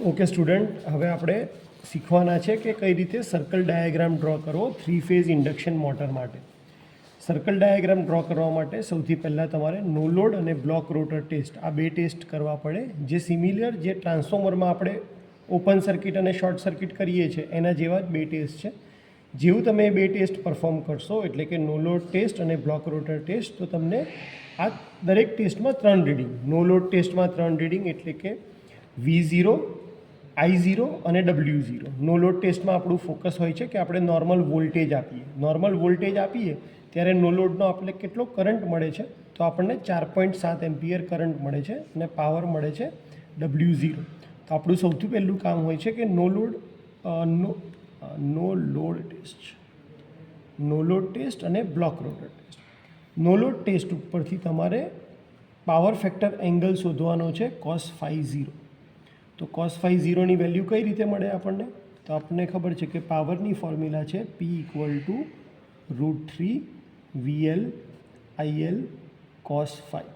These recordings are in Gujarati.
ઓકે સ્ટુડન્ટ, હવે આપણે શીખવાના છે કે કઈ રીતે સર્કલ ડાયાગ્રામ ડ્રો કરવો 3 ફેઝ ઇન્ડક્શન મોટર માટે. સર્કલ ડાયાગ્રામ ડ્રો કરવા માટે સૌથી પહેલાં તમારે નો લોડ અને બ્લોક રોટર ટેસ્ટ આ બે ટેસ્ટ કરવા પડે, જે સિમિલર જે ટ્રાન્સફોર્મરમાં આપણે ઓપન સર્કિટ અને શોર્ટ સર્કિટ કરીએ છીએ એના જેવા જ બે ટેસ્ટ છે. જેવું તમે એ બે ટેસ્ટ પરફોર્મ કરશો, એટલે કે નો લોડ ટેસ્ટ અને બ્લોક રોટર ટેસ્ટ, તો તમને આ દરેક ટેસ્ટમાં 3 રીડિંગ, નો લોડ ટેસ્ટમાં 3 રીડિંગ એટલે કે V0, I0 અને W0. નો લોડ ટેસ્ટમાં આપણું ફોકસ હોય છે કે આપણે નોર્મલ વોલ્ટેજ આપીએ. નોર્મલ વોલ્ટેજ આપીએ ત્યારે નો લોડનો આપણે કેટલો કરંટ મળે છે, તો આપણને 4.7 એમ્પિયર કરંટ મળે છે અને પાવર મળે છે W0. તો આપણું સૌથી પહેલું કામ હોય છે કે નો લોડ ટેસ્ટ અને બ્લોક રોટર ટેસ્ટ. નો લોડ ટેસ્ટ ઉપરથી તમારે પાવર ફેક્ટર એંગલ શોધવાનો છે cos phi 0. તો cos phi 0ની વેલ્યુ કઈ રીતે મળે આપણને? તો આપણને ખબર છે કે પાવરની ફોર્મ્યુલા છે P = √3 VL IL cos phi.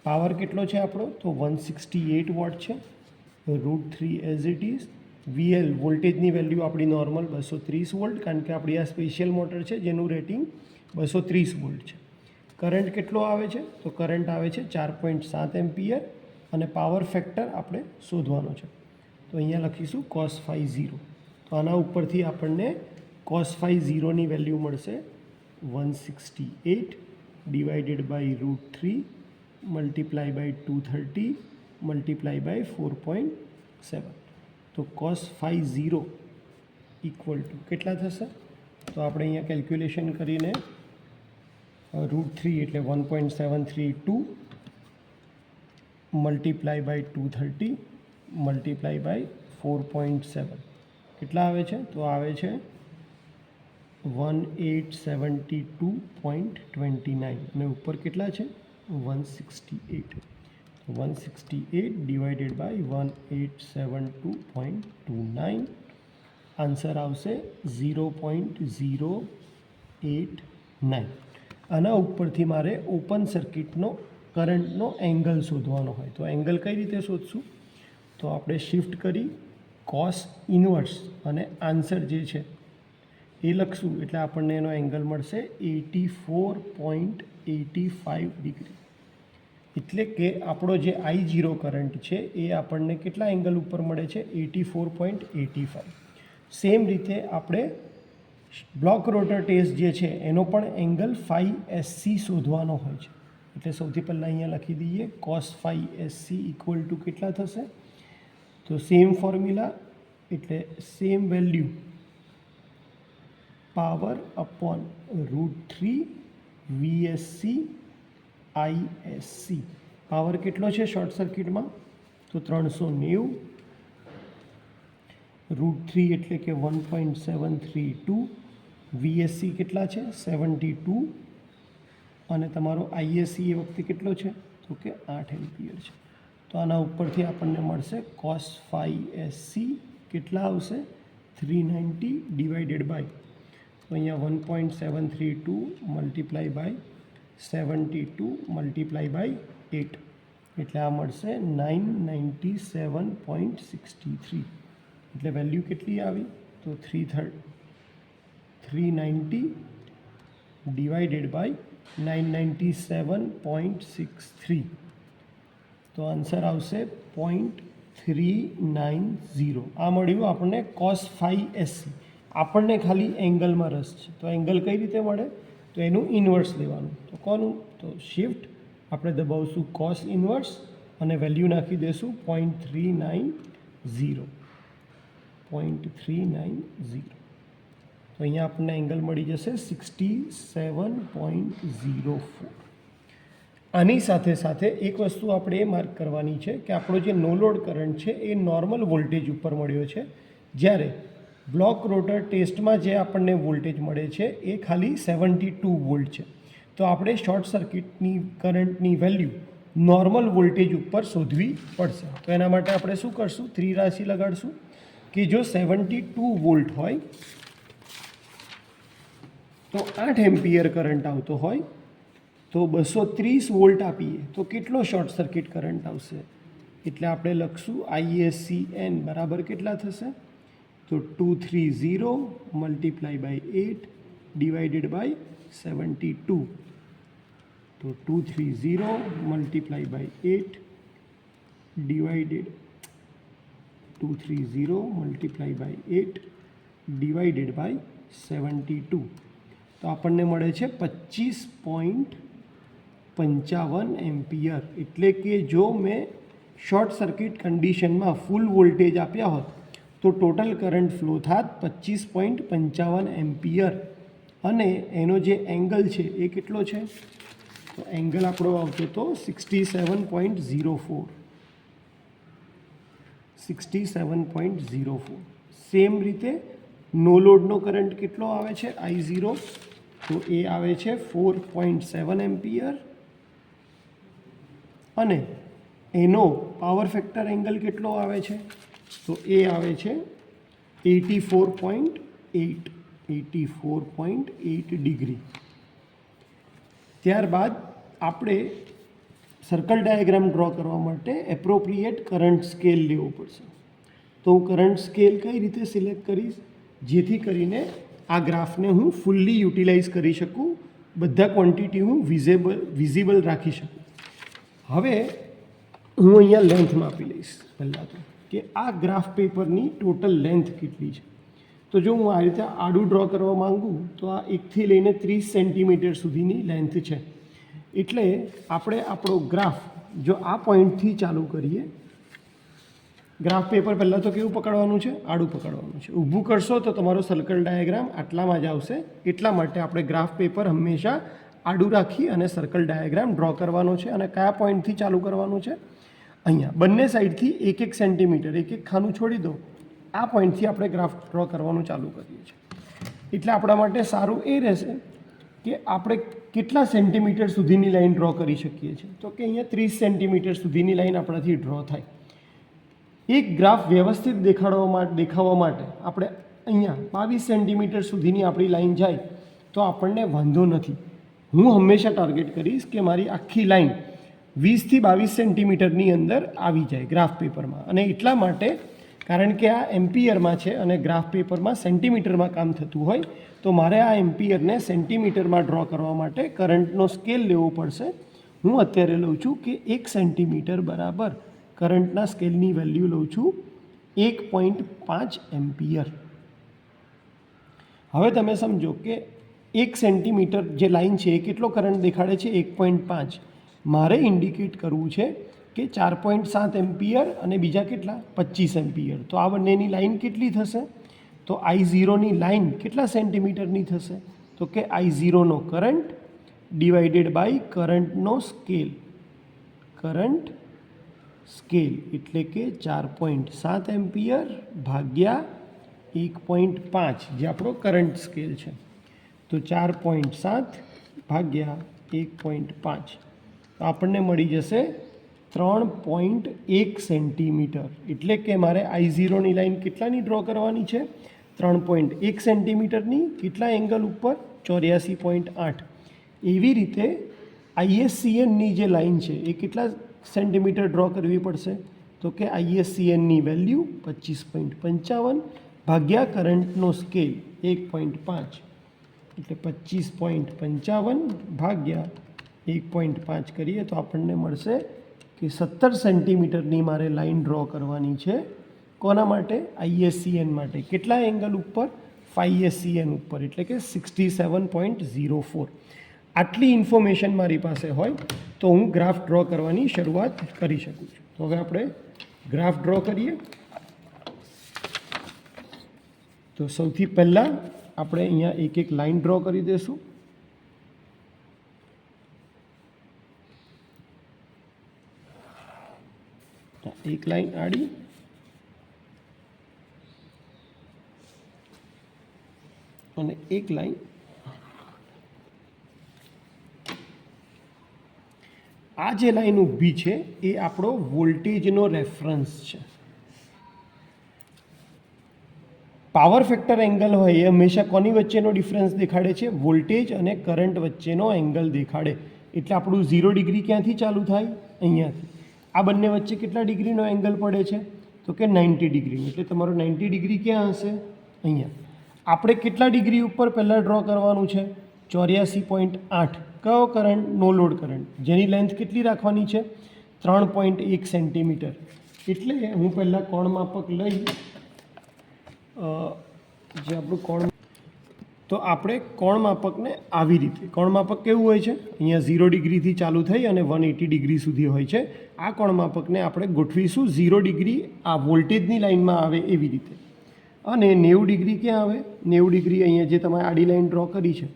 Power કેટલો છે આપણો? તો 168 વોટ છે. √3 એઝ ઇટ ઇઝ. VL વોલ્ટેજની વેલ્યુ આપણી નોર્મલ 230 વોલ્ટ, કારણ કે આપણી આ સ્પેશિયલ મોટર છે જેનું રેટિંગ 230 વોલ્ટ છે. કરંટ કેટલો આવે છે? તો કરંટ આવે છે 4.7 એમ્પિયર અને પાવર ફેક્ટર આપણે શોધવાનો છે. તો અહીંયા લખીશું cos phi 0. તો આના ઉપરથી આપણને cos phi 0ની વેલ્યુ મળશે 168 divided by √3 multiply by 230 multiply by 4.7. તો cos phi 0 ઇક્વલ ટુ કેટલા થશે? તો આપણે અહીંયા કેલ્ક્યુલેશન કરીને √3 એટલે 1.732 મલ્ટીપ્લાય બાય 230 મલ્ટીપ્લાય બાય 4.7 કેટલા આવે છે? તો આવે છે 1872.29 અને ઉપર કેટલા છે? 168. 168 ડિવાઇડેડ બાય 1872.29 આન્સર આવશે 0.089. આના ઉપરથી મારે ઓપન સર્કિટનો કરંટનો એંગલ શોધવાનો હોય. તો એંગલ કઈ રીતે શોધશું? તો આપણે શિફ્ટ કરી કોસ ઇન્વર્સ અને આન્સર જે છે એ લખશું, એટલે આપણને એનો એંગલ મળશે 84.85 ડિગ્રી. એટલે કે આપણો જે I0 કરંટ છે એ આપણને કેટલા એંગલ ઉપર મળે છે? 84.85. સેમ રીતે આપણે બ્લોક રોટર ટેસ્ટ જે છે એનો પણ એંગલ phi SC શોધવાનો હોય છે. એટલે સૌથી પહેલાં અહીંયા લખી દઈએ cos phi SC equal to કેટલા થશે? તો સેમ ફોર્મ્યુલા, એટલે same value power upon √3 VSC ISC. Power કેટલો છે શોર્ટ સર્કિટમાં? તો 390. √3 એટલે કે 1.732. VSC કેટલા છે? 72. અને તમારો ISC એ વખતે કેટલો છે? તો કે 8 એમ્પિયર છે. તો આના ઉપરથી આપણને મળશે cos phi SC કેટલા આવશે? 390 ડિવાઇડેડ બાય, તો અહીંયા 1.732 મલ્ટીપ્લાય બાય 72 મલ્ટીપ્લાય બાય 8, એટલે આ મળશે 997.63. એટલે વેલ્યુ કેટલી આવી? તો 390 ડિવાઇડેડ બાય 997.63. તો આન્સર આવશે 0.390. આ મળ્યું આપણને cos phi SC. આપણને ખાલી એંગલમાં રસ છે, તો એંગલ કઈ રીતે મળે? તો એનું ઇન્વર્સ લેવાનું. તો કોનું? તો શિફ્ટ આપણે દબાવશું cos ઇન્વર્સ અને વેલ્યુ નાખી દઈશું 0.390. તો અહીંયા આપણને એંગલ મળી જશે 67.04. આની સાથે સાથે એક વસ્તુ આપણે એ માર્ક કરવાની છે કે આપણો જે નો લોડ કરંટ છે એ નોર્મલ વોલ્ટેજ ઉપર મળ્યો છે, જ્યારે બ્લોક રોટર ટેસ્ટમાં જે આપણને વોલ્ટેજ મળે છે એ ખાલી 72 વોલ્ટ છે. તો આપણે શોર્ટ સર્કિટની કરંટની વેલ્યુ નોર્મલ વોલ્ટેજ ઉપર શોધવી પડશે. તો એના માટે આપણે શું કરશું? ત્રિરાશિ લગાડશું કે જો 72 વોલ્ટ હોય તો 8 એમ્પિયર કરંટ આવતો હોય તો 230 વોલ્ટ આપીએ તો કેટલો શોર્ટ સર્કિટ કરંટ આવશે? એટલે આપણે લખશું ISCN બરાબર કેટલા થશે? તો 230 મલ્ટીપ્લાય બાય 8 ડિવાઇડેડ બાય 72. તો 230 multiply by 8 divided 230 multiply by 8 divided by 72. તો આપણને મળે છે 25.55 એમ્પિયર. એટલે કે જો મેં શોર્ટ સર્કિટ કન્ડિશનમાં ફૂલ વોલ્ટેજ આપ્યા હોત તો ટોટલ કરંટ ફ્લો થાત 25.55 એમ્પિયર. અને એનો જે એંગલ છે એ કેટલો છે? તો એંગલ આપણો આવતો હતો 67.04. 67.04. સેમ રીતે નો લોડનો કરંટ કેટલો આવે છે I0? તો એ આવે છે 4.7 એમ્પિયર. અને એનો પાવર ફેક્ટર એંગલ કેટલો આવે છે? તો એ આવે છે 84.8 ડિગ્રી. ત્યારબાદ આપણે સર્કલ ડાયાગ્રામ ડ્રો કરવા માટે એપ્રોપ્રિએટ કરંટ સ્કેલ લેવો પડશે. તો હું કરંટ સ્કેલ કઈ રીતે સિલેક્ટ કરીશ જેથી કરીને આ ગ્રાફને હું ફૂલ્લી યુટિલાઇઝ કરી શકું, બધા ક્વોન્ટિટી હું વિઝિબલ રાખી શકું. હવે હું અહીંયા લેન્થ માપી લઈશ પહેલાં તો કે આ ગ્રાફ પેપરની ટોટલ લેન્થ કેટલી છે. તો જો હું આ રીતે આડું ડ્રો કરવા માગું તો આ 1 થી લઈને 30 સેન્ટીમીટર સુધીની લેન્થ છે. એટલે આપણે આપણો ગ્રાફ જો આ પોઈન્ટથી ચાલુ કરીએ, ગ્રાફ પેપર પહેલાં તો કેવું પકડવાનું છે? આડું પકડવાનું છે. ઊભું કરશો તો તમારો સર્કલ ડાયાગ્રામ આટલામાં જ આવશે. એટલા માટે આપણે ગ્રાફ પેપર હંમેશા આડું રાખી અને સર્કલ ડાયાગ્રામ ડ્રો કરવાનો છે. અને કયા પોઈન્ટથી ચાલુ કરવાનું છે? અહીંયા બંને સાઈડથી 1 સેન્ટીમીટર, એક ખાનું છોડી દો. આ પોઈન્ટથી આપણે ગ્રાફ ડ્રો કરવાનું ચાલુ કરીએ છીએ. એટલે આપણા માટે સારું એ રહેશે કે આપણે કેટલા સેન્ટીમીટર સુધીની લાઈન ડ્રો કરી શકીએ છીએ. તો કે અહીંયા 30 સેન્ટીમીટર સુધીની લાઈન આપણાથી ડ્રો થાય. એક ગ્રાફ વ્યવસ્થિત દેખાવા માટે આપણે અહીંયા 22 સેન્ટીમીટર સુધીની આપણી લાઈન જાય તો આપણને વાંધો નથી. હું હંમેશા ટાર્ગેટ કરીશ કે મારી આખી લાઈન 20 થી 22 સેન્ટીમીટરની અંદર આવી જાય ગ્રાફ પેપરમાં. અને એટલા માટે કારણ કે આ એમ્પિયરમાં છે અને ગ્રાફ પેપરમાં સેન્ટીમીટરમાં કામ થતું હોય તો મારે આ એમ્પિયરને સેન્ટીમીટરમાં ડ્રો કરવા માટે કરંટનો સ્કેલ લેવો પડશે. હું અત્યારે લઉં છું કે 1 સેન્ટીમીટર બરાબર કરંટના સ્કેલની વેલ્યુ લઉં છું 1.5 એમ્પિયર. હવે તમે સમજો કે 1 સેન્ટીમીટર જે લાઈન છે એ કેટલો કરંટ દેખાડે છે? 1.5. મારે ઇન્ડિકેટ કરવું છે કે 4.7 એમ્પિયર અને બીજા કેટલા? 25 એમ્પિયર. તો આ બંનેની લાઈન કેટલી થશે? તો I0ની લાઈન કેટલા સેન્ટીમીટરની થશે? તો કે I0નો કરંટ ડિવાઇડેડ બાય કરંટનો સ્કેલ. કરંટ સ્કેલ એટલે કે 4.7 એમ્પિયર ભાગ્યા 1.5 જે આપણો કરંટ સ્કેલ છે. તો 4.7 ભાગ્યા 1.5 તો આપણને મળી જશે 3.1 સેન્ટીમીટર. એટલે કે મારે I0ની લાઈન કેટલાની ડ્રો કરવાની છે? 3.1 સેન્ટીમીટરની. કેટલા એંગલ ઉપર? 84.8. એવી રીતે ISCNની જે લાઈન છે એ કેટલા સેન્ટીમીટર ડ્રો કરવી પડશે? તો કે ISCNની વેલ્યુ 25.55 ભાગ્યા કરંટનો સ્કેલ 1.5 એટલે 25.55 ભાગ્યા 1.5 કરીએ તો આપણને મળશે કે 17 સેન્ટીમીટરની મારે લાઈન ડ્રો કરવાની છે. કોના માટે? ISCN માટે. કેટલા એંગલ ઉપર? 5 SCN ઉપર એટલે કે 67.04. આટલી ઇન્ફોર્મેશન મારી પાસે હોય તો હું ગ્રાફ ડ્રો કરવાની શરૂઆત કરી શકું છું. તો હવે આપણે ગ્રાફ ડ્રો કરીએ. તો સૌથી પહેલાં આપણે અહીંયા એક લાઈન ડ્રો કરી દઈશું. એક લાઈન આડી અને એક લાઈન. આ જે લાઈન ઊભી છે એ આપણો વોલ્ટેજનો રેફરન્સ છે. પાવર ફેક્ટર એંગલ હોય એ હંમેશા કોની વચ્ચેનો ડિફરન્સ દેખાડે છે? વોલ્ટેજ અને કરંટ વચ્ચેનો એંગલ દેખાડે. એટલે આપણું 0 ડિગ્રી ક્યાંથી ચાલુ થાય? અહીંયાથી. આ બંને વચ્ચે કેટલા ડિગ્રીનો એંગલ પડે છે? તો કે 90 ડિગ્રીનો. એટલે તમારો 90 ડિગ્રી ક્યાં હશે? અહીંયા. આપણે કેટલા ડિગ્રી ઉપર પહેલાં ડ્રો કરવાનું છે? 84.8. કયો કરંટ? નો લોડ કરંટ, જેની લેન્થ કેટલી રાખવાની છે? 3.1 સેન્ટીમીટર. એટલે હું પહેલાં કોણ માપક લઈ જે આપણું કોણ, તો આપણે કોણ માપકને આવી રીતે, કોણ માપક કેવું હોય છે? અહીંયા 0 ડિગ્રીથી ચાલુ થઈ અને 180 ડિગ્રી સુધી હોય છે. આ કોણ માપકને આપણે ગોઠવીશું 0 ડિગ્રી આ વોલ્ટેજની લાઇનમાં આવે એવી રીતે, અને 90 ડિગ્રી ક્યાં આવે? 90 ડિગ્રી અહીંયા જે તમે આડી લાઇન ડ્રો કરી છે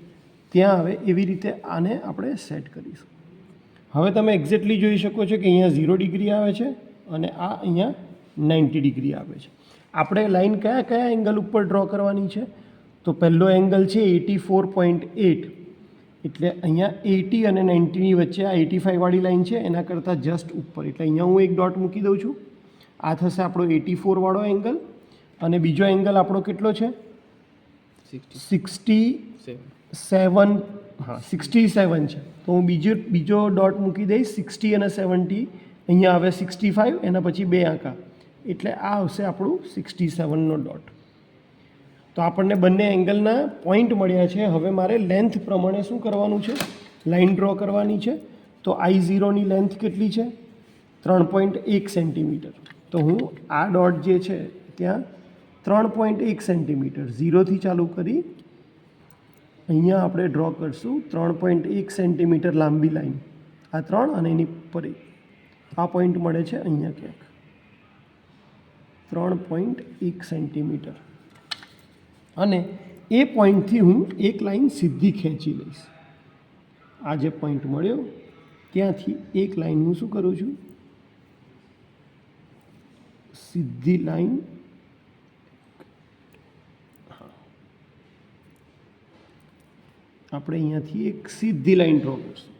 ત્યાં આવે. એવી રીતે આને આપણે સેટ કરીશું. હવે તમે એક્ઝેક્ટલી જોઈ શકો છો કે અહીંયા 0 ડિગ્રી આવે છે અને આ અહીંયા 90 ડિગ્રી આવે છે. આપણે લાઇન કયા કયા એંગલ ઉપર ડ્રો કરવાની છે? તો પહેલો એંગલ છે 84.8, એટલે અહીંયા 80 અને 90ની વચ્ચે આ 85 વાળી લાઇન છે એના કરતાં જસ્ટ ઉપર. એટલે અહીંયા હું એક ડોટ મૂકી દઉં છું. આ થશે આપણો 84 વાળો એંગલ, અને બીજો એંગલ આપણો કેટલો છે? 67. હા, 67 છે. તો હું બીજો ડોટ મૂકી દઈશ. 60 અને 70 અહીંયા આવે 65, એના પછી 2 આંકા, એટલે આ આવશે આપણું 67નો ડોટ. તો આપણને બંને એંગલના પોઈન્ટ મળ્યા છે. હવે મારે લેન્થ પ્રમાણે શું કરવાનું છે? લાઇન ડ્રો કરવાની છે. તો I0ની લેન્થ કેટલી છે? 3.1 સેન્ટીમીટર. તો હું આ ડોટ જે છે ત્યાં 3.1 સેન્ટીમીટર 0થી ચાલુ કરી અહીંયા આપણે ડ્રો કરશું 3.1 સેન્ટીમીટર લાંબી લાઈન. આ 3 અને એની પર આ પોઈન્ટ મળે છે અહીંયા ક્યાંક 3.1 સેન્ટીમીટર, અને એ પોઈન્ટથી હું એક લાઈન સીધી ખેંચી લઈશ. આ જે પોઈન્ટ મળ્યો ત્યાંથી એક લાઈન હું શું કરું છું? સીધી લાઈન આપણે અહીંયાથી એક સીધી લાઈન ડ્રો કરશું.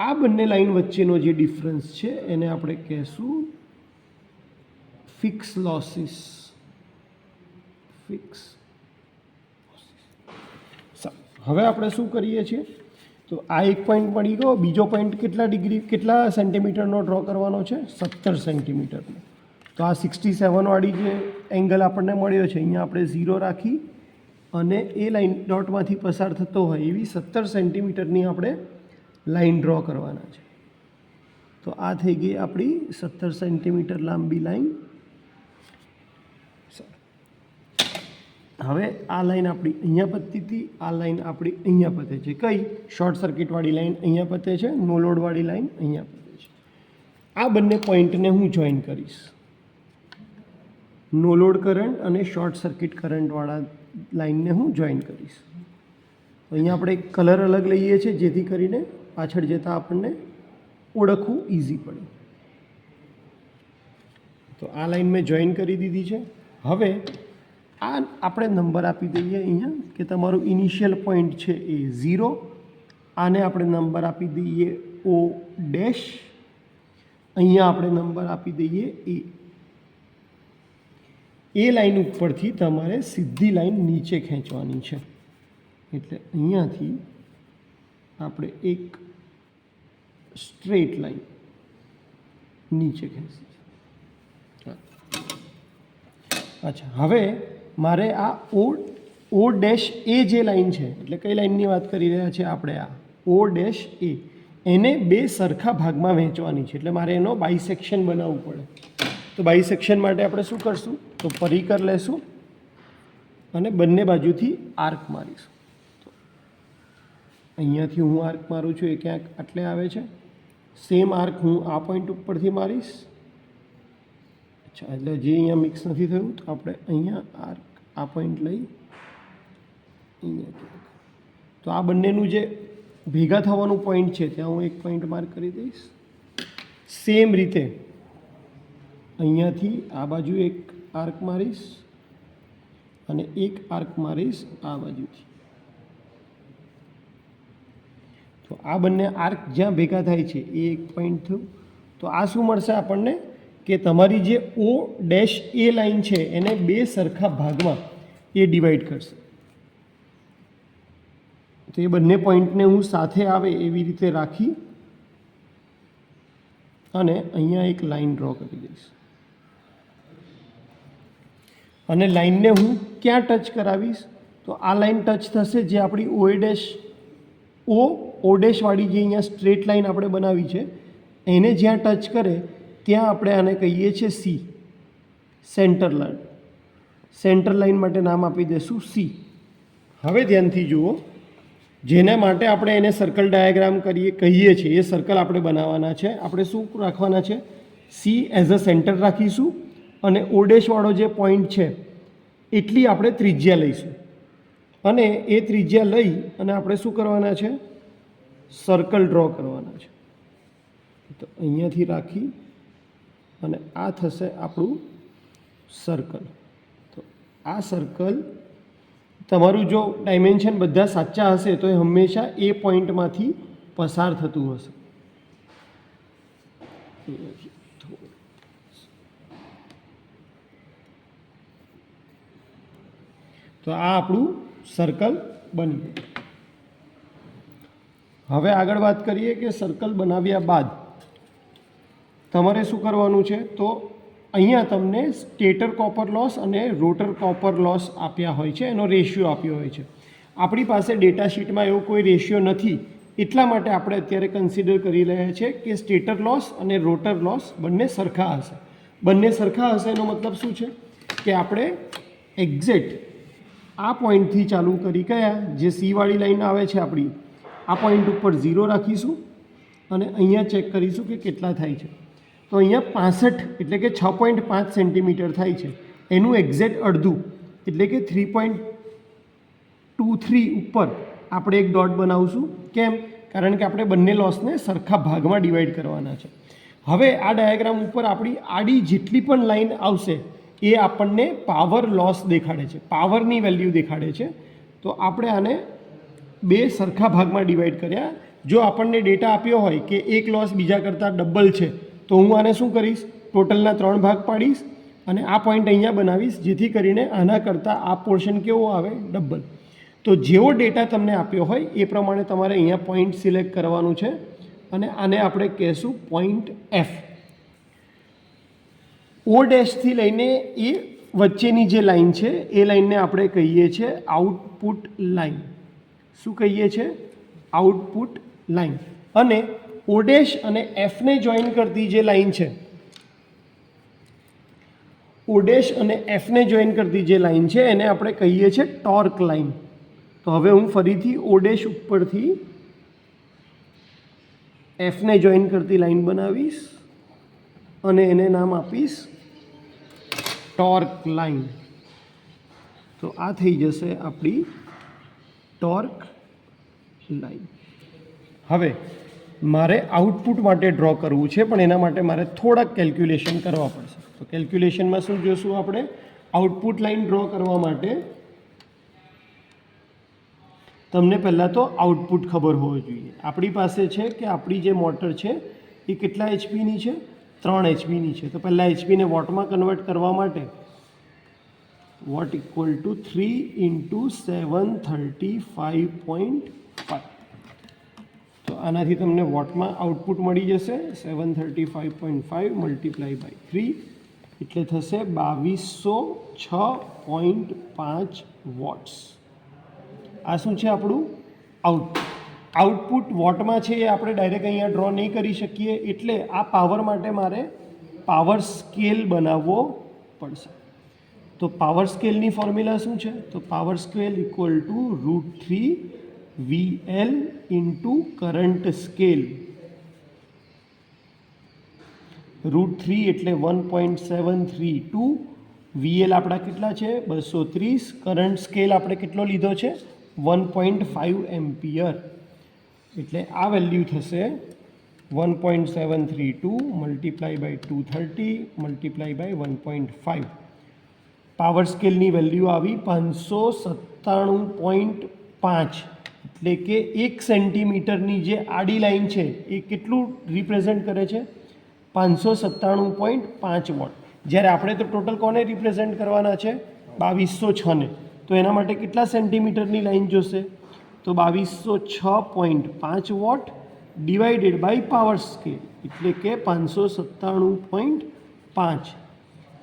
આ બંને લાઈન વચ્ચેનો જે ડિફરન્સ છે એને આપણે કહેશું ફિક્સ લોસીસ. હવે આપણે શું કરીએ છીએ? તો આ એક પોઈન્ટ મળી ગયો. બીજો પોઈન્ટ કેટલા સેન્ટીમીટરનો ડ્રો કરવાનો છે? 17 સેન્ટીમીટરનો. તો આ 67 વાળી જે એંગલ આપણને મળ્યો છે અહીંયા આપણે 0 રાખી અને એ લાઈન ડોટમાંથી પસાર થતો હોય એવી 17 સેન્ટીમીટરની આપણે લાઈન ડ્રો કરવાના છે. તો આ થઈ ગઈ આપણી 17 સેન્ટીમીટર લાંબી લાઈન. હવે આ લાઈન આપણી અહીંયા પતતી હતી, આ લાઈન આપણી અહીંયા પતે છે. કઈ? શોર્ટ સર્કિટવાળી લાઈન અહીંયા પતે છે, નો લોડવાળી લાઈન અહીંયા પતે છે. આ બંને પોઈન્ટને હું જોઈન કરીશ. નો લોડ કરંટ અને શોર્ટ સર્કિટ કરંટવાળા લાઈનને હું જોઈન કરીશ. તો અહીંયા આપણે એક કલર અલગ લઈએ છીએ જેથી કરીને પાછળ જતાં આપણને ઓળખવું ઇઝી પડે. તો આ લાઈન મેં જોઈન કરી દીધી છે. હવે આ આપણે નંબર આપી દઈએ અહીંયા કે તમારું ઇનિશિયલ પોઈન્ટ છે એ 0. આને આપણે નંબર આપી દઈએ O ડેશ. અહીંયા આપણે નંબર આપી દઈએ A. એ લાઈન ઉપરથી તમારે સીધી લાઈન નીચે ખેંચવાની છે. એટલે અહીંયાથી આપણે એક સ્ટ્રેટ લાઈન નીચે ખેંચી. અચ્છા, હવે મારે આ O ડેશ એ જે લાઈન છે, એટલે કઈ લાઈનની વાત કરી રહ્યા છે આપણે? આ O ડેશ એ, એને બે સરખા ભાગમાં વહેંચવાની છે. એટલે મારે એનો બાયસેક્શન બનાવવું પડે. તો બાયસેક્શન માટે આપણે શું કરશું? તો પરિકર લેશું અને બંને બાજુથી આર્ક મારીશું. તો અહીંયાથી હું આર્ક મારું છું, એ ક્યાંક આટલે આવે છે. સેમ આર્ક હું આ પોઈન્ટ ઉપરથી મારીશ. અચ્છા, એટલે જે અહીંયા મિક્સ નથી થયું તો આપણે અહીંયા આર્ક આ પોઈન્ટ લઈ અહીંયા ક્યાંક. તો આ બંનેનું જે ભેગા થવાનું પોઈન્ટ છે ત્યાં હું એક પોઈન્ટ માર્ક કરી દઈશ. સેમ રીતે અહીંયાથી આ બાજુ એક આર્ક મારીશ અને એક આર્ક મારીશ આ બાજુથી. તો આ બંને આર્ક જ્યાં ભેગા થાય છે એ એક પોઈન્ટ થયું. તો આ શું મળશે આપણને કે તમારી જે O ડેશ એ લાઈન છે એને બે સરખા ભાગમાં એ ડિવાઈડ કરશે. તો એ બંને પોઈન્ટને હું સાથે આવે એવી રીતે રાખી અને અહીંયા એક લાઈન ડ્રો કરી દઈશ અને લાઈનને હું ક્યાં ટચ કરાવીશ તો આ લાઈન ટચ થશે જે આપણી ઓ ડેશવાળી જે અહીંયા સ્ટ્રેટ લાઈન આપણે બનાવી છે એને જ્યાં ટચ કરે ત્યાં આપણે આને કહીએ છીએ સી, સેન્ટર લાઈન માટે નામ આપી દઈશું સી. હવે ધ્યાનથી જુઓ, જેના માટે આપણે એને સર્કલ ડાયાગ્રામ કહીએ છીએ એ સર્કલ આપણે બનાવવાના છે. આપણે શું રાખવાના છે? સી એઝ અ સેન્ટર રાખીશું અને ઓ ડેશવાળો જે પોઈન્ટ છે એટલી આપણે ત્રિજ્યા લઈશું અને એ ત્રિજ્યા લઈ અને આપણે શું કરવાના છે? સર્કલ ડ્રો કરવાના છે. તો અહીંયાથી રાખી અને આ થશે આપણું સર્કલ. તો આ સર્કલ તમારું જો ડાયમેન્શન બધા સાચા હશે તો એ હંમેશા એ પોઈન્ટમાંથી પસાર થતું હશે. તો આ આપણું સર્કલ બની ગયું. હવે આગળ વાત કરીએ કે સર્કલ બનાવ્યા બાદ તમારે શું કરવાનું છે. તો અહીંયા તમને સ્ટેટર કોપર લોસ અને રોટર કોપર લોસ આપ્યા હોય છે, એનો રેશિયો આપ્યો હોય છે. આપણી પાસે ડેટા શીટમાં એવો કોઈ રેશિયો નથી, એટલા માટે આપણે અત્યારે કન્સિડર કરી રહ્યા છીએ કે સ્ટેટર લોસ અને રોટર લોસ બંને સરખા હશે. બંને સરખા હશે એનો મતલબ શું છે કે આપણે એક્ઝેક્ટ આ પોઈન્ટથી ચાલુ કરી કયા જે સીવાળી લાઈન આવે છે આપણી આ પોઈન્ટ ઉપર 0 રાખીશું અને અહીંયા ચેક કરીશું કે કેટલા થાય છે. તો અહીંયા 65 એટલે કે 6.5 સેન્ટીમીટર થાય છે. એનું એક્ઝેક્ટ અડધું એટલે કે 3.23 ઉપર આપણે એક ડોટ બનાવશું. કેમ? કારણ કે આપણે બંને લોસને સરખા ભાગમાં ડિવાઈડ કરવાના છે. હવે આ ડાયાગ્રામ ઉપર આપણી આડી જેટલી પણ લાઈન આવશે એ આપણને પાવર લોસ દેખાડે છે, પાવરની વેલ્યુ દેખાડે છે. તો આપણે આને બે સરખા ભાગમાં ડિવાઈડ કર્યા. જો આપણને ડેટા આપ્યો હોય કે એક લોસ બીજા કરતાં ડબલ છે તો હું આને શું કરીશ? ટોટલના 3 ભાગ પાડીશ અને આ પોઈન્ટ અહીંયા બનાવીશ, જેથી કરીને આના કરતાં આ પોર્શન કેવો આવે? ડબલ. તો જેવો ડેટા તમને આપ્યો હોય એ પ્રમાણે તમારે અહીંયા પોઈન્ટ સિલેક્ટ કરવાનું છે અને આને આપણે કહેશું પોઈન્ટ એફ. ઓ ડેશથી લઈને એ વચ્ચેની જે લાઈન છે એ લાઈનને આપણે કહીએ છીએ આઉટપુટ લાઈન. શું કહીએ છીએ? Output line. અને ઓ ડેશ અને એફને જોઈન કરતી જે લાઈન છે, ઓ ડેશ અને એફને જોઈન કરતી જે લાઈન છે એને આપણે કહીએ છીએ ટોર્ક લાઈન. તો હવે હું ફરીથી ઓ ડેશ ઉપરથી એફને જોઈન કરતી લાઈન બનાવીશ અને એને નામ આપીશ ટોર્ક લાઈન. તો આ થઈ જશે આપણી ટોર્ક લાઈન. હવે મારે આઉટપુટ માટે ડ્રો કરવું છે, પણ એના માટે મારે થોડાક કેલ્ક્યુલેશન કરવા પડશે. તો કેલ્ક્યુલેશનમાં શું જોશું આપણે? આઉટપુટ લાઈન ડ્રો કરવા માટે તમને પહેલાં તો આઉટપુટ ખબર હોવી જોઈએ. આપણી પાસે છે કે આપણી જે મોટર છે એ કેટલા એચપીની છે? 3 એચપીની છે. તો પહેલાં એચપીને વોટમાં કન્વર્ટ કરવા માટે વોટ ઇક્વલ ટુ 3 × 735.5. તો આનાથી તમને વોટમાં આઉટપુટ મળી જશે 735.5 મલ્ટીપ્લાય બાય 3 એટલે થશે 2206.5 વોટ્સ. આ શું છે? આપણું આઉટપુટ. આઉટપુટ વોટમાં છે એ આપણે ડાયરેક્ટ અહીંયા ડ્રો નહીં કરી શકીએ, એટલે આ પાવર માટે મારે પાવર સ્કેલ બનાવવો પડશે. તો પાવર સ્કેલની ફોર્મ્યુલા શું છે? તો power scale equal to √3 VL into current scale. √3 એટલે 1.732. VL આપણા કેટલા છે? 230. કરંટ સ્કેલ આપણે કેટલો લીધો છે? 1.5 એમ્પિયર. એટલે આ વેલ્યુ થશે 1.732 multiply by 230 multiply by 1.5. Power સ્કેલની વેલ્યુ આવી 597.5. એટલે કે 1 સેન્ટીમીટરની જે આડી લાઈન છે એ કેટલું રિપ્રેઝેન્ટ કરે છે? 597.5 વોટ. જ્યારે આપણે તો ટોટલ કોને રિપ્રેઝેન્ટ કરવાના છે? 2206 ને. તો એના માટે કેટલા સેન્ટીમીટરની લાઈન જોશે? તો 2206.5 watt divided by power scale એટલે કે 597.5.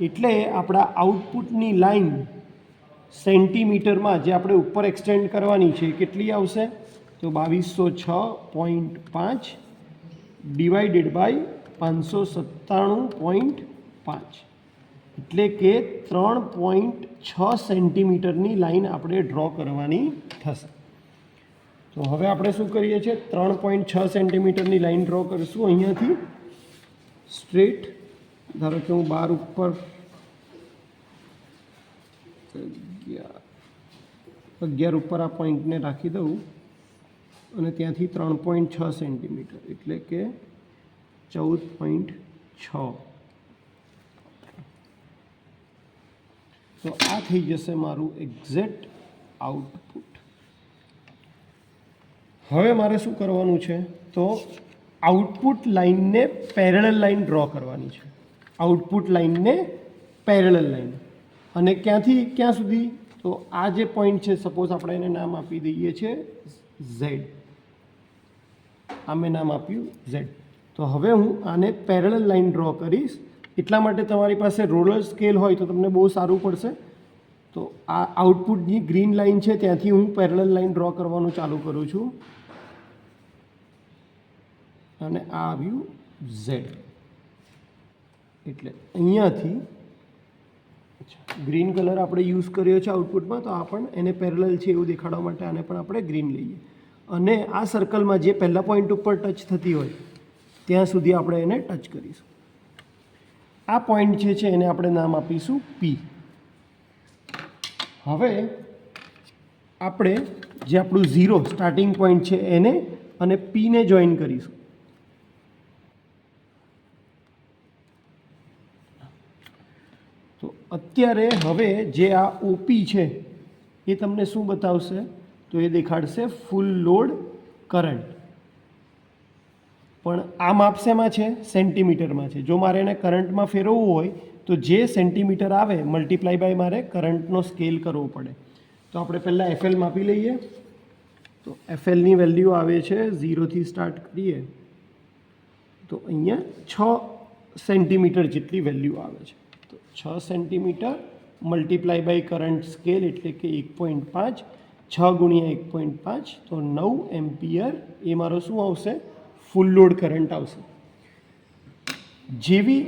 એટલે આપણા આઉટપુટની લાઈન સેન્ટીમીટરમાં જે આપણે ઉપર એક્સટેન્ડ કરવાની છે કેટલી આવશે? તો 2206.5 ડિવાઇડેડ બાય 597.5 એટલે કે 3.6 સેન્ટીમીટરની લાઈન આપણે ડ્રો કરવાની થશે. તો હવે આપણે શું કરીએ છીએ? 3.6 સેન્ટીમીટરની લાઈન ડ્રો કરીશું અહીંયાથી સ્ટ્રેટ. ધારો કે હું 12 ઉપર 11 ઉપર આ પોઈન્ટને રાખી દઉં અને ત્યાંથી 3.6 સેન્ટીમીટર એટલે કે 14.6. તો આ થઈ જશે મારું એક્ઝેક્ટ આઉટપુટ. હવે મારે શું કરવાનું છે? તો આઉટપુટ લાઇનને પેરેલલ લાઇન ડ્રો કરવાની છે. આઉટપુટ લાઇનને પેરેલલ લાઇન અને ક્યાંથી ક્યાં સુધી? તો આ જે પોઈન્ટ છે સપોઝ આપણે એને નામ આપી દઈએ છીએ ઝેડ. આ મેં નામ આપ્યું ઝેડ. તો હવે હું આને પેરેલલ લાઇન ડ્રો કરીશ. એટલા માટે તમારી પાસે રોલર સ્કેલ હોય તો તમને બહુ સારું પડશે. તો આ આઉટપુટની ગ્રીન લાઇન છે ત્યાંથી હું પેરેલલ લાઇન ડ્રો કરવાનું ચાલુ કરું છું અને આ આવ્યું ઝેડ. એટલે અહીંયાથી ગ્રીન કલર આપણે યુઝ કર્યો છે આઉટપુટમાં, તો આ પણ એને પેરેલલ છે એવું દેખાડવા માટે આને પણ આપણે ગ્રીન લઈએ. અને આ સર્કલમાં જે પહેલા પોઈન્ટ ઉપર ટચ થતી હોય ત્યાં સુધી આપણે એને ટચ કરીશું. આ પોઈન્ટ જે છે એને આપણે નામ આપીશું પી. હવે આપણે જે આપણું 0 સ્ટાર્ટિંગ પોઈન્ટ છે એને અને પીને જોઈન કરીશું. તો અત્યારે હવે જે આ ઓપી છે એ તમને શું બતાવશે? તો એ દેખાડશે ફૂલ લોડ કરંટ. પણ આ માપ શેમાં છે? સેન્ટીમીટરમાં છે. જો મારે એને કરંટમાં ફેરવવું હોય તો જે સેન્ટીમીટર આવે મલ્ટીપ્લાય બાય મારે કરંટનો સ્કેલ કરવો પડે. તો આપણે પહેલાં એફએલ માપી લઈએ. તો એફએલની વેલ્યુ આવે છે 0થી સ્ટાર્ટ કરીએ તો અહીંયા 6 સેન્ટીમીટર જેટલી વેલ્યુ આવે છે. તો 6 centimetre multiply by current scale એટલે કે 1.5. 6 ગુણ્યા 1.5 તો 9 એમ્પિયર એ મારો શું આવશે? ફૂલ લોડ કરંટ આવશે. જેવી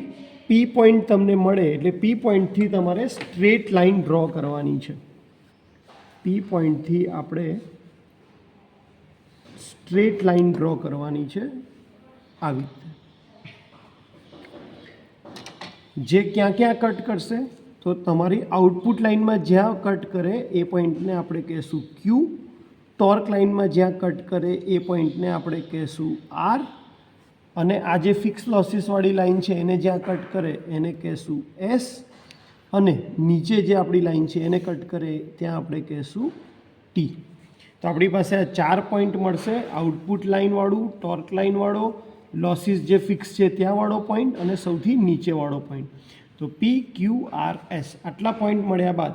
પી પોઈન્ટ તમને મળે એટલે પી પોઈન્ટથી તમારે સ્ટ્રેટ લાઇન ડ્રો કરવાની છે. પી પોઈન્ટથી આપણે સ્ટ્રેટ લાઇન ડ્રો કરવાની છે આવી રીતે. જે ક્યાં ક્યાં કટ કરશે? તો તમારી આઉટપુટ લાઇનમાં જ્યાં કટ કરે એ પોઈન્ટને આપણે કહેશું ક્યુ. ટોર્ક લાઇનમાં જ્યાં કટ કરે એ પોઈન્ટને આપણે કહેશું આર. અને આ જે ફિક્સ લોસીસવાળી લાઇન છે એને જ્યાં કટ કરે એને કહેશું એસ. અને નીચે જે આપણી લાઇન છે એને કટ કરે ત્યાં આપણે કહેશું ટી. તો આપણી પાસે આ 4 પોઈન્ટ મળશે: આઉટપુટ લાઇનવાળું, ટોર્ક લાઇનવાળો, લોસીસ જે ફિક્સ છે ત્યાંવાળો પોઈન્ટ અને સૌથી નીચેવાળો પોઈન્ટ. તો પી ક્યુ આર એસ આટલા પોઈન્ટ મળ્યા બાદ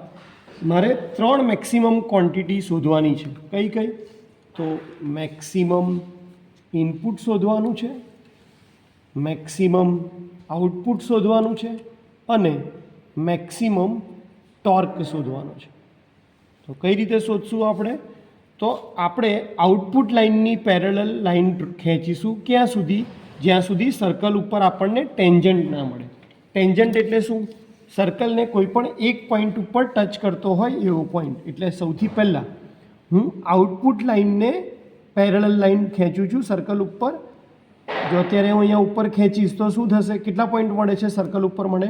મારે 3 મેક્સિમમ ક્વોન્ટિટી શોધવાની છે. કઈ કઈ? તો મેક્સિમમ ઇનપુટ શોધવાનું છે, મેક્સિમમ આઉટપુટ શોધવાનું છે અને મેક્સિમમ ટોર્ક શોધવાનો છે. તો કઈ રીતે શોધશું આપણે? તો આપણે આઉટપુટ લાઇનની પેરેલલ લાઇન ખેંચીશું ક્યાં સુધી? જ્યાં સુધી સર્કલ ઉપર આપણને ટેન્જન્ટ ના મળે. ટેન્જન્ટ એટલે શું? સર્કલને કોઈ પણ એક પોઈન્ટ ઉપર ટચ કરતો હોય એવો પોઈન્ટ. એટલે સૌથી પહેલાં હું આઉટપુટ લાઇનને પેરેલલ લાઇન ખેંચું છું સર્કલ ઉપર. જો અત્યારે હું અહીંયા ઉપર ખેંચીશ તો શું થશે? કેટલા પોઈન્ટ મળે છે સર્કલ ઉપર મને?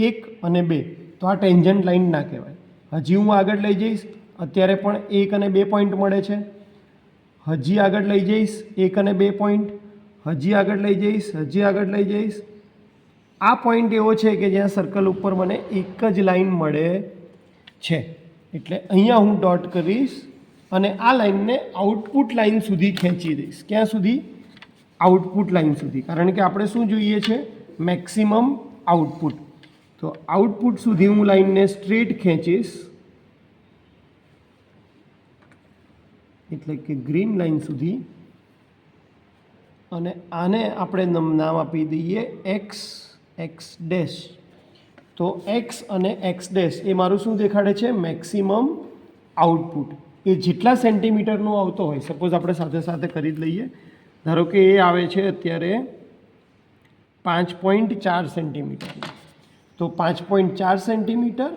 1 અને 2. તો આ ટેન્જન્ટ લાઇન ના કહેવાય. હજી હું આગળ લઈ જઈશ, અત્યારે પણ 1 અને 2 પોઈન્ટ મળે છે. હજી આગળ લઈ જઈશ 1 અને 2 પોઈન્ટ. હજી આગળ લઈ જઈશ, હજી આગળ લઈ જઈશ. આ પોઈન્ટ એવો છે કે જ્યાં સર્કલ ઉપર મને એક જ લાઇન મળે છે. એટલે અહીંયા હું ડોટ કરીશ અને આ લાઇનને આઉટપુટ લાઇન સુધી ખેંચી દઈશ. ક્યાં સુધી? આઉટપુટ લાઇન સુધી. કારણ કે આપણે શું જોઈએ છે? Maximum output. તો આઉટપુટ સુધી હું લાઇનને સ્ટ્રેટ ખેંચીશ એટલે કે ગ્રીન લાઇન સુધી. અને આને આપણે નામ આપી દઈએ એક્સ ડેશ. તો એક્સ અને એક્સ ડેશ એ મારું શું દેખાડે છે? Maximum output. એ જેટલા સેન્ટીમીટરનો આવતો હોય, સપોઝ આપણે સાથે સાથે કરી જ લઈએ. ધારો કે એ આવે છે અત્યારે 5.4 સેન્ટીમીટર. તો 5.4 સેન્ટીમીટર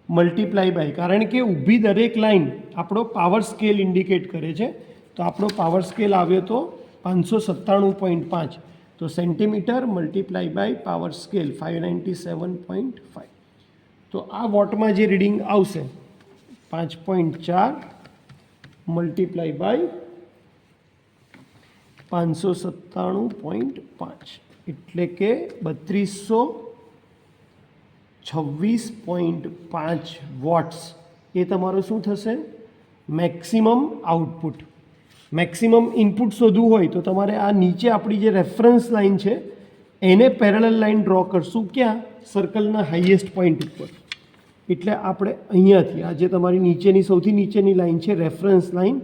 મલ્ટીપ્લાય બાય, કારણ કે ઊભી દરેક લાઈન આપણો પાવર સ્કેલ ઇન્ડિકેટ કરે છે. તો આપણો પાવર સ્કેલ આવ્યો તો 597.5. તો centimetre multiply by power scale 597.5. તો આ વોટમાં જે રીડિંગ આવશે 5.4 મલ્ટીપ્લાય બાય 597.5 એટલે કે 3226.5 વોટ્સ. એ તમારું શું થશે? Maximum output. મેક્સિમમ ઇનપુટ શોધવું હોય તો તમારે આ નીચે આપણી જે રેફરન્સ લાઇન છે એને પેરેલલ લાઇન ડ્રો કરશું. ક્યાં? સર્કલના હાઈએસ્ટ પોઈન્ટ ઉપર. એટલે આપણે અહીંયાથી આ જે તમારી નીચેની સૌથી નીચેની લાઇન છે રેફરન્સ લાઇન,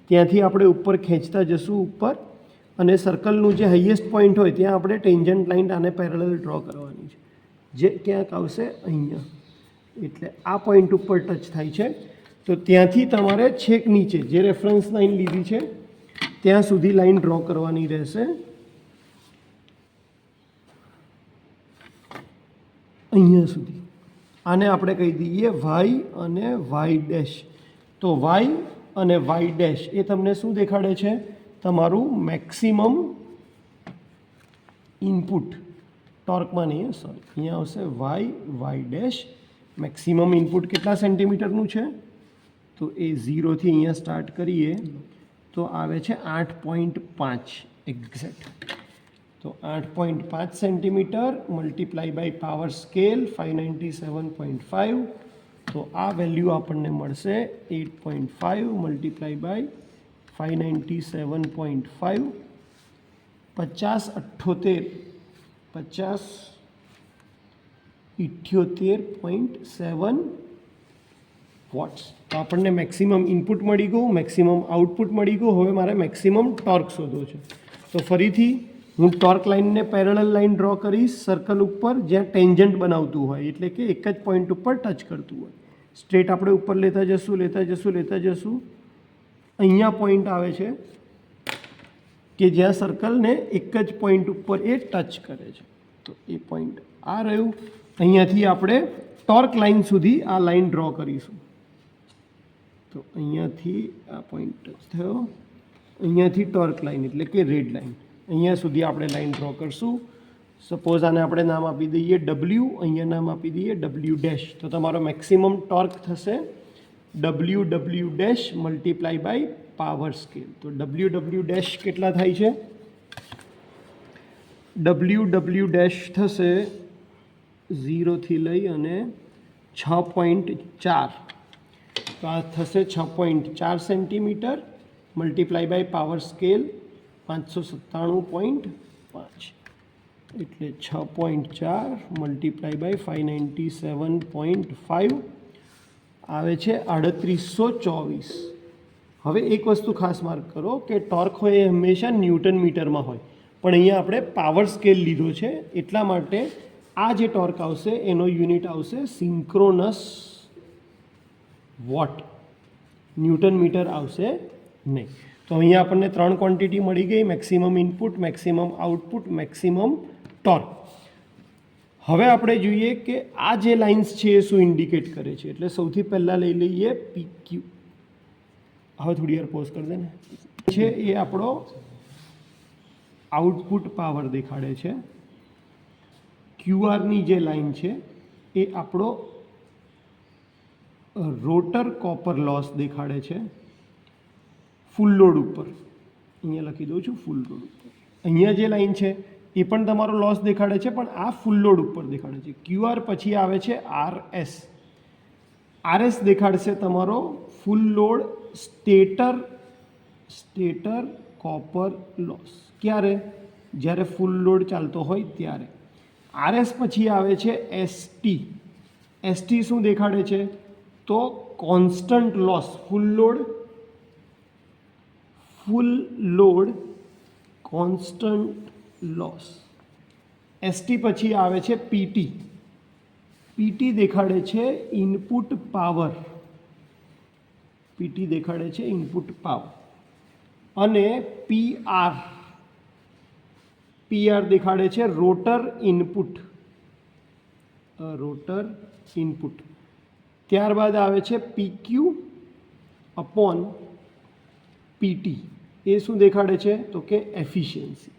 ત્યાંથી આપણે ઉપર ખેંચતા જશું ઉપર, અને સર્કલનું જે હાઈએસ્ટ પોઈન્ટ હોય ત્યાં આપણે ટેન્જન્ટ લાઇન આને પેરેલલ ડ્રો કરવાની છે, જે ક્યાંક આવશે અહીંયા. એટલે આ પોઈન્ટ ઉપર ટચ થાય છે. તો ત્યાંથી તમારે છેક નીચે જે રેફરન્સ લાઇન લીધી છે ત્યાં સુધી લાઇન ડ્રો કરવાની રહેશે. અહીંયા સુધી. આને આપણે કહી દઈએ વાય અને વાય ડેશ. તો વાય અને વાય ડેશ એ તમને શું દેખાડે છે? તમારું મેક્સિમમ ઇનપુટ. ટોર્કમાં નહીં, સોરી, અહીંયા આવશે વાય ડેશ. મેક્સિમમ ઇનપુટ કેટલા સેન્ટીમીટરનું છે? તો એ 0થી અહીંયા સ્ટાર્ટ કરીએ તો આવે છે 8.5 એક્ઝેક્ટ. તો 8.5 centimetre multiply by power scale 597.5. તો આ વેલ્યુ આપણને મળશે 8.5 મલ્ટીપ્લાય બાય 597.5. 5078.7 વોટ્સ. તો આપણને મેક્સિમમ ઇનપુટ મળી ગયું, મેક્સિમમ આઉટપુટ મળી ગયું. હવે મારે મેક્સિમમ ટોર્ક શોધવો છે. તો ફરીથી હું ટોર્ક લાઇનને પેરેલલ લાઇન ડ્રો કરીશ સર્કલ ઉપર જ્યાં ટેન્જન્ટ બનાવતું હોય, એટલે કે એક જ પોઈન્ટ ઉપર ટચ કરતું હોય. સ્ટ્રેટ આપણે ઉપર લેતા જશું. અહીંયા પોઈન્ટ આવે છે કે જ્યાં સર્કલને એક જ પોઈન્ટ ઉપર એ ટચ કરે છે. તો એ પોઈન્ટ આ રહ્યું. અહીંયાથી આપણે ટોર્ક લાઇન સુધી આ લાઇન ડ્રો કરીશું. તો અહીંયાથી આ પોઈન્ટ ટચ થયો, અહીંયાથી ટોર્ક લાઇન એટલે કે રેડ લાઇન, અહીંયા સુધી આપણે લાઇન ડ્રો કરશું. સપોઝ આને આપણે નામ આપી દઈએ W, અહીંયા નામ આપી દઈએ W ડેશ. તો તમારો મેક્સિમમ ટોર્ક થશે W dash multiply by power scale. તો W ડેશ કેટલા થાય છે? W ડેશ થશે 0થી લઈ અને 6.4. તો આ થશે 6.4 centimetre multiply by power scale 597.5. એટલે 6.4 મલ્ટીપ્લાય બાય 597.5 આવે છે 3824. હવે એક વસ્તુ ખાસ માર્ક કરો કે ટોર્ક હોય એ હંમેશા ન્યૂટન મીટરમાં હોય, પણ અહીંયા આપણે પાવર સ્કેલ લીધો છે એટલા માટે આ જે ટોર્ક આવશે એનો યુનિટ આવશે સિન્ક્રોનસ વોટ, ન્યૂટન મીટર આવશે નહીં. તો અહીંયા આપણને 3 ક્વોન્ટિટી મળી ગઈ: maximum input, maximum output, maximum torque. હવે આપણે જોઈએ કે આ જે લાઇન્સ છે એ શું ઇન્ડિકેટ કરે છે. એટલે સૌથી પહેલાં લઈ લઈએ PQ. હવે થોડી વાર પોઝ કરી દે ને. છે એ આપણો આઉટપુટ પાવર દેખાડે છે. QRની જે લાઇન છે એ આપણો રોટર કોપર લોસ દેખાડે છે ફૂલ લોડ ઉપર. અહીંયા લખી દઉં છું ફૂલ લોડ ઉપર. અહીંયા જે લાઇન છે એ પણ તમારો લોસ દેખાડે છે, પણ આ ફૂલ લોડ ઉપર દેખાડે છે. QR પછી આવે છે RS. RS દેખાડશે તમારો full load stator copper loss. ક્યારે? જ્યારે ફૂલ લોડ ચાલતો હોય ત્યારે. RS પછી આવે છે ST. ST શું દેખાડે છે? તો constant loss, full load constant loss. ST પછી આવે છે પીટી. પીટી દેખાડે છે ઇનપુટ પાવર. પીટી દેખાડે છે ઇનપુટ પાવર. અને પીઆર. પીઆર દેખાડે છે રોટર ઇનપુટ. Rotor input. ત્યારબાદ આવે છે પીક્યુ અપોન પીટી. એ શું દેખાડે છે તો કે એફિશિયન્સી.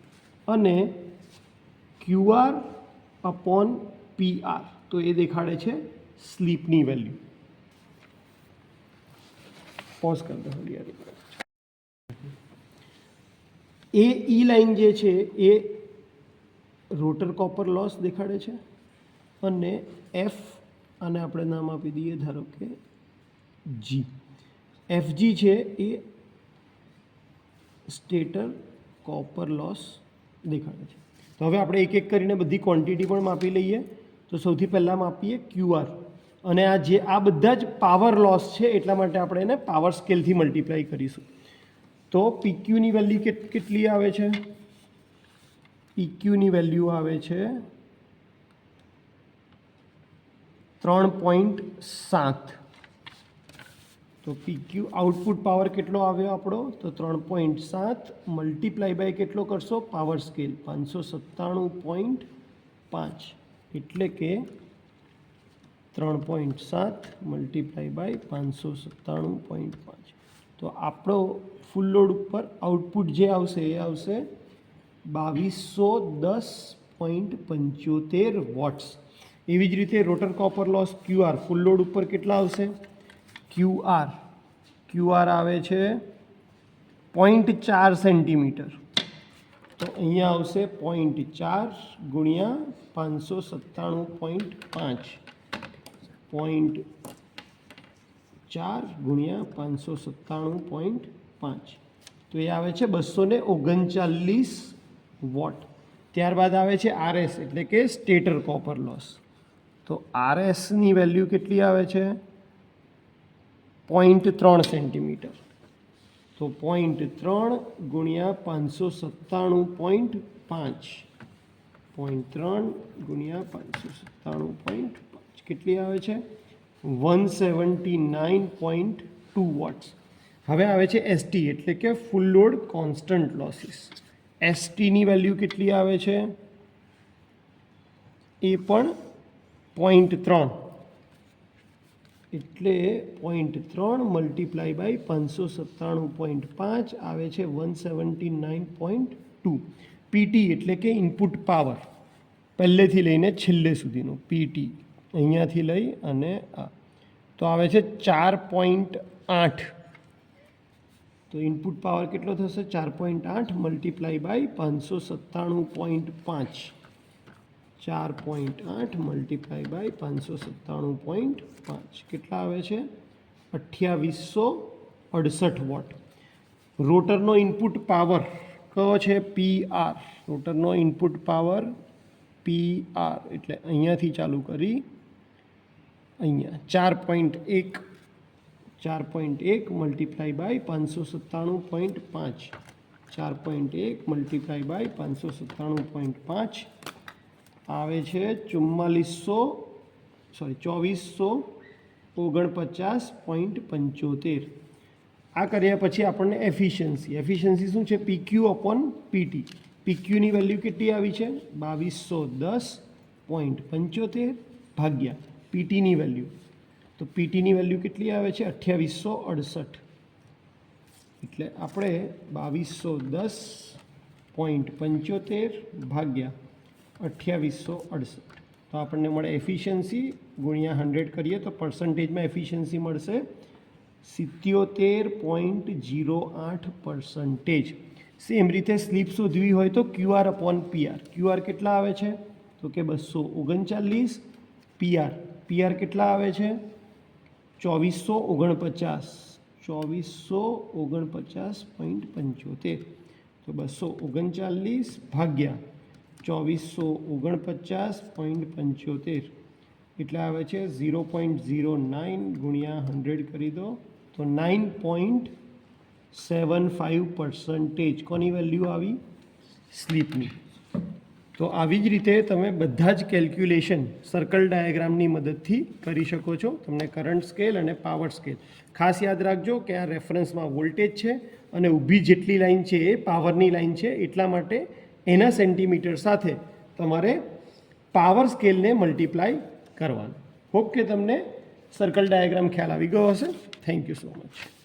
અને ક્યુઆર અપોન પીઆર તો એ દેખાડે છે સ્લીપની વેલ્યુ. પોઝ કરી દો યાર. એ ઈ લાઈન જે છે એ રોટર કોપર લોસ દેખાડે છે અને એફ આને આપણે નામ આપી દઈએ ધારો કે જી. એફજી છે એ સ્ટેટર કોપર લોસ દેખાડે છે. તો હવે આપણે એક એક કરીને બધી ક્વોન્ટિટી પણ માપી લઈએ. તો સૌથી પહેલાં માપીએ ક્યુઆર. અને આ બધા જ પાવર લોસ છે એટલા માટે આપણે એને પાવર સ્કેલથી મલ્ટીપ્લાય કરીશું. તો પીક્યુની વેલ્યુ કેટલી આવે છે? પીક્યુની વેલ્યુ આવે છે 3.7. તો પીક્યુ આઉટપુટ પાવર કેટલો આવ્યો આપણો? તો 3.7 મલ્ટીપ્લાય બાય કેટલો કરશો? પાવર સ્કેલ 597.5 એટલે કે 3.7 મલ્ટીપ્લાય બાય 597.5. તો આપણો ફૂલ લોડ ઉપર આઉટપુટ જે આવશે એ આવશે 2210.75 વોટ્સ. એવી જ રીતે rotor copper loss QR full load ઉપર કેટલા આવશે? ક્યુઆર આવે છે 0.4 સેન્ટીમીટર. તો અહીંયા આવશે 0.4 ગુણ્યા 597.5. 0.4 ગુણ્યા 597.5 તો એ આવે છે 239 વોટ. ત્યારબાદ આવે છે આરએસ એટલે કે સ્ટેટર કોપર લોસ. તો આરએસની વેલ્યુ કેટલી આવે છે? 0.3 સેન્ટીમીટર. તો 0.3 ગુણ્યા 597.5. 0.3 ગુણ્યા 597.5 કેટલી આવે છે? 179.2 વોટ્સ. હવે આવે છે એસટી એટલે કે full load constant losses. એસટીની value કેટલી આવે છે? એ પણ 0.3 એટલે 0.3 મલ્ટીપ્લાય બાય 597.5 આવે છે 179.2. પીટી એટલે કે ઇનપુટ પાવર પહેલેથી લઈને છેલ્લે સુધીનું પીટી અહીંયાથી લઈ અને આ તો આવે છે 4.8. તો ઇનપુટ પાવર કેટલો થશે? 4.8 મલ્ટીપ્લાય બાય 597.5. 4.8 મલ્ટીપ્લાય બાય 597.5 કેટલા આવે છે? 2868 વોટ. રોટરનો ઇનપુટ પાવર કયો છે? પીઆર. રોટરનો ઇનપુટ પાવર પીઆર એટલે અહીંયાથી ચાલુ કરી અહીંયા 4.1. 4.1 મલ્ટીપ્લાય બાય 597.5. 4.1 મલ્ટીપ્લાય બાય 597.5 આવે છે 2449.75. આ કર્યા પછી આપણને એફિશિયન્સી શું છે? PQ upon PT. પીક્યુની વેલ્યુ કેટલી આવી છે? 2210.75 ભાગ્યા પીટીની વેલ્યુ. તો પીટીની વેલ્યુ કેટલી આવે છે? 2868. એટલે આપણે 2210.75 ભાગ્યા 2868 તો આપણને મળે એફિશિયન્સી ગુણ્યા 100 કરીએ તો પર્સન્ટેજમાં એફિશિયન્સી મળશે 77.08%. સેમ રીતે સ્લીપ શોધવી હોય તો ક્યુઆર અપોન પીઆર. ક્યુઆર કેટલા આવે છે? તો કે 239. પીઆર કેટલા આવે છે? 2449. 2449.75. તો 239 ભાગ્યા 2449.75 એટલે આવે છે 0.09 ગુણ્યા 100 કરી દો તો 9.75%. કોની વેલ્યુ આવી? સ્લીપની. તો આવી જ રીતે તમે બધા જ કેલ્ક્યુલેશન સર્કલ ડાયાગ્રામની મદદથી કરી શકો છો. તમને કરંટ સ્કેલ અને પાવર સ્કેલ ખાસ યાદ રાખજો કે આ રેફરન્સમાં વોલ્ટેજ છે અને ઊભી જેટલી લાઈન છે એ પાવરની લાઈન છે, એટલા માટે એના સેન્ટીમીટર સાથે તમારે પાવર સ્કેલને મલ્ટીપ્લાય કરવાનું. હોપ કે તમને સર્કલ ડાયાગ્રામ ખ્યાલ આવી ગયો હશે. Thank you so much.